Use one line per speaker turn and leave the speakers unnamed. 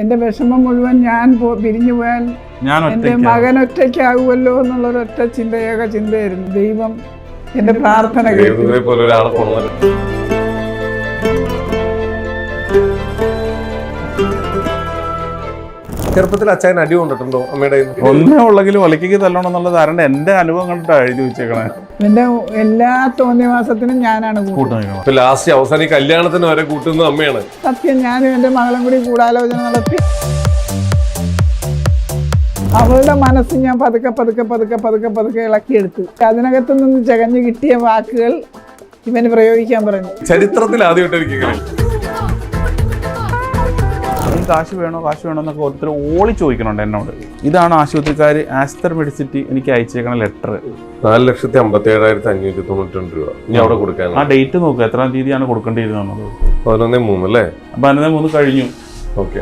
എൻ്റെ വിഷമം മുഴുവൻ ഞാൻ പിരിഞ്ഞു പോയാൽ എൻ്റെ മകൻ ഒറ്റയ്ക്കാകുമല്ലോ എന്നുള്ളൊരൊറ്റ ചിന്തയേക ചിന്തയായിരുന്നു. ദൈവം എൻ്റെ പ്രാർത്ഥന കേട്ടു.
ചെറുപ്പത്തിൽ അച്ഛൻ അടി കൊണ്ടിട്ടുണ്ടോ അമ്മയുടെ?
ഒന്നേ ഉള്ളെങ്കിലും ഒലയ്ക്ക് തല്ലണം എന്നുള്ളത് ആരുടെ എന്റെ അനുഭവം കണ്ടിട്ടാണ് എഴുതി വെച്ചേക്കണേ.
എൻ്റെ എല്ലാ തോന്നിയവാസത്തിനും ഞാനാണ്
കൂട്ടുന്നത്. ലാസ്റ്റ് അവസാനം കല്യാണത്തിന് വരെ കൂട്ടുന്നത് അമ്മയാണ്.
സത്യം, ഞാനും എൻ്റെ മകളും കൂടി ഗൂഢാലോചന നടത്തി അവളുടെ മനസ്സ് ഞാൻ പതുക്കെ പതുക്കെ പതുക്കെ പതുക്കെ പതുക്കെ ഇളക്കിയെടുത്തു. അതിനകത്തു നിന്ന് ചകഞ്ഞ് കിട്ടിയ വാക്കുകൾ ഇവന് പ്രയോഗിക്കാൻ പറഞ്ഞു.
ചരിത്രത്തിൽ ആദ്യമായിട്ട്
കാശ് വേണോ എന്നൊക്കെ ഓരോരുത്തർ ഓളി ചോദിക്കണുണ്ട് എന്നോട്. ഇതാണ് ആശുപത്രിക്കാർ ആസ്റ്റർ മെഡിസിറ്റി എനിക്ക് അയച്ചേക്കണ ലെറ്റർ.
4,57,592 രൂപ ഇനി അവിടെ കൊടുക്കാൻ.
ആ ഡേറ്റ് നോക്കുക, എത്രാം തീയതിയാണ് കൊടുക്കേണ്ടിയിരുന്നത്.
11/3 അല്ലേ?
11/3 കഴിഞ്ഞു.
ഓക്കെ.